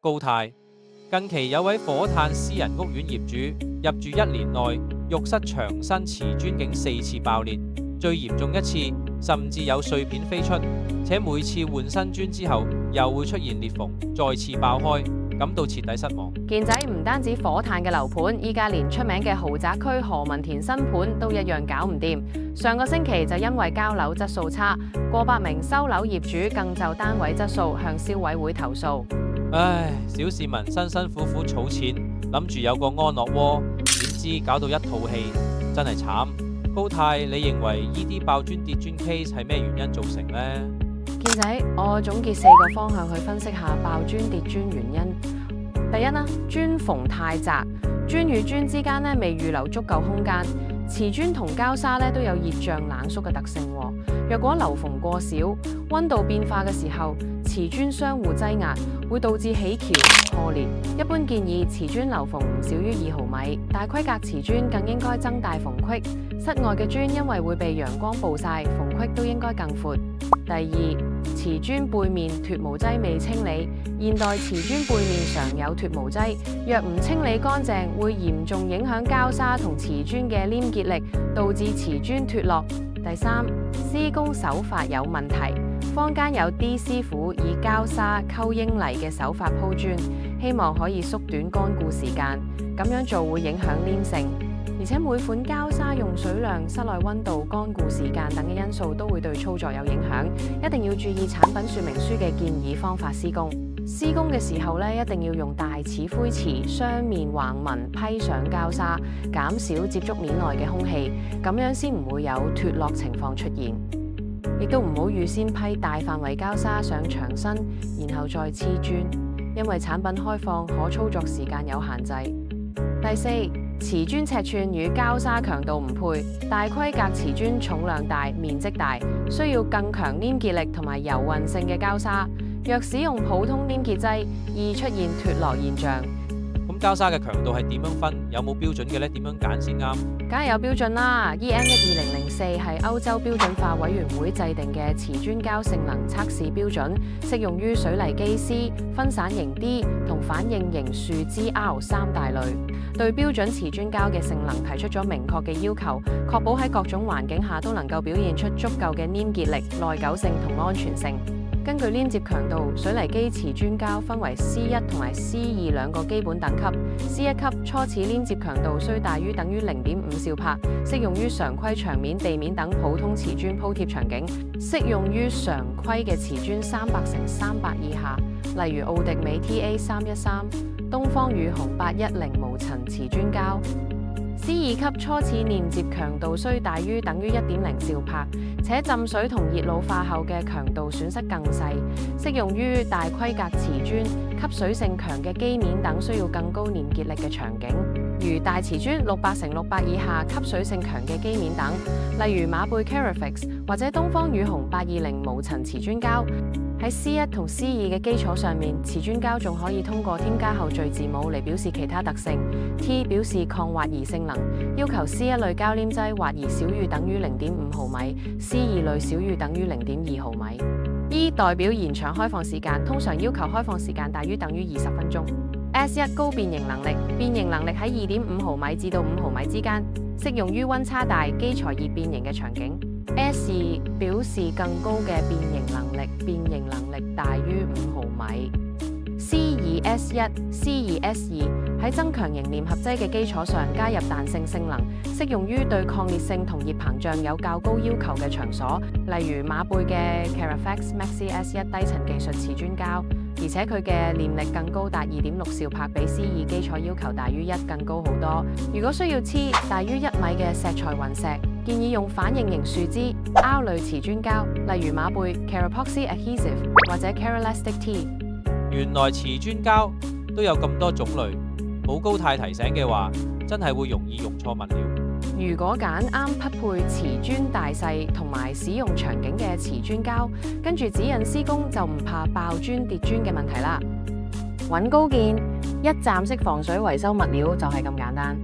高太。近期有位火炭私人屋苑業主入住1年內，浴室牆身瓷磚竟4次爆裂，最嚴重一次甚至有碎片飛出，且每次換新磚之後又會出現裂縫，再次爆開，感到徹底失望。健仔唔單止火炭嘅樓盤，依家連出名嘅豪宅區何文田新盤都一樣搞唔掂。上個星期就因為交樓質素差，過百名收樓業主更就單位質素向消委會投訴。唉，小市民辛辛苦苦儲錢，諗住有個安樂窩，點知搞到一套戲，真係慘。高太，你認為依啲爆磚跌磚 case 係咩原因造成呢？健仔，我總結4個方向去分析下爆磚跌磚原因。第一啦，磚縫太窄，磚與磚之間未預留足夠空間。瓷磚同膠沙都有熱脹冷縮嘅特性。若果留縫過少，溫度變化嘅時候，瓷磚相互擠壓，會導致起橋破裂。一般建議瓷磚留縫唔少於2毫米，大規格瓷磚更應該增大縫隙。室外嘅磚因為會被陽光暴曬，縫隙都應該更闊。第二，瓷磚背面脫毛劑未清理。現代瓷磚背面常有脫毛劑，若唔清理乾淨，會嚴重影響膠沙同瓷磚嘅黏結力，導致瓷磚脫落。第三，施工手法有問題。坊間有啲師傅以膠沙溝英泥嘅手法鋪磚，希望可以縮短乾固時間，咁樣做會影響黏性。而且每款膠沙用水量、室內溫度、乾固時間等嘅因素都會對操作有影響，一定要注意產品說明書嘅建議方法施工。施工嘅時候一定要用大齒灰瓷雙面橫紋批上膠沙，減少接觸面內嘅空氣，咁樣先唔會有脫落情況出現。亦都唔好預先批大範圍膠沙上牆身，然後再黐磚，因為產品開放可操作時間有限制。第四，瓷磚尺寸與膠沙強度唔配，大規格瓷磚重量大、面積大，需要更強黏結力同埋柔韌性嘅膠沙。若使用普通黏結劑，易出現脫落現象。咁膠沙嘅強度係點樣分？有冇標準嘅呢？點樣揀先啱？梗係有標準啦。EN 12004係歐洲標準化委員會制定嘅瓷磚膠性能測試標準，適用於水泥基 C、分散型 D 同反應型樹脂 R 3大類。對標準瓷磚膠嘅性能提出咗明確嘅要求，確保喺各種環境下都能夠表現出足夠嘅黏結力、耐久性同安全性。根據黏接強度，水泥基瓷磚膠分為 C1 同埋 C2 兩個基本等級。C1 級初始黏接強度須大於等於 0.5 兆帕，適用於常規牆面、地面等普通瓷磚鋪貼場景，適用於常規嘅瓷磚300×300以下，例如奧迪美 TA313、東方雨虹810無塵瓷磚膠。C2 級初始黏接強度須大於等於 1.0 兆帕，且浸水同熱老化後嘅強度損失更細，適用於大規格瓷磚、吸水性強嘅基面等需要更高黏結力嘅場景，如大瓷磚600×600以下吸水性強嘅基面等，例如馬貝 Carifix 或者東方雨虹820無塵瓷磚膠。喺 C1 同 C2 嘅基礎上面，瓷磚膠仲可以通過添加後綴字母嚟表示其他特性。T 表示抗滑移性能，要求 C1 類膠黏劑滑移少於等於 0.5 毫米 ，C2 類少於等於 0.2 毫米。E 代表延長開放時間，通常要求開放時間大於等於20分鐘。S1 高變形能力，變形能力喺 2.5 毫米至到5毫米之間，適用於溫差大、基材熱變形嘅場景。S2 表示更高嘅變形能力，變形能力大於5毫米。C2S1、C2S2 喺增強型粘合劑嘅基礎上加入彈性性能，適用於對抗烈性同熱膨脹有較高要求嘅場所，例如馬貝嘅 Carifex Maxi S1 低層技術瓷磚膠，而且佢嘅黏力更高達 2.6 兆帕，比 C2 基礎要求大於1更高好多。如果需要黐大於1米嘅石材雲石，建議用反應型樹脂 R 類瓷磚膠，例如馬貝 Carapoxy Adhesive 或者 Caralastic T。原來瓷磚膠都有咁多種類，冇高太提醒嘅話，真係會容易用錯物料。如果揀啱匹配瓷磚大細同埋使用場景嘅瓷磚膠，跟住指引施工就唔怕爆磚跌磚嘅問題啦。揾高見，一站式防水維修物料就係咁簡單。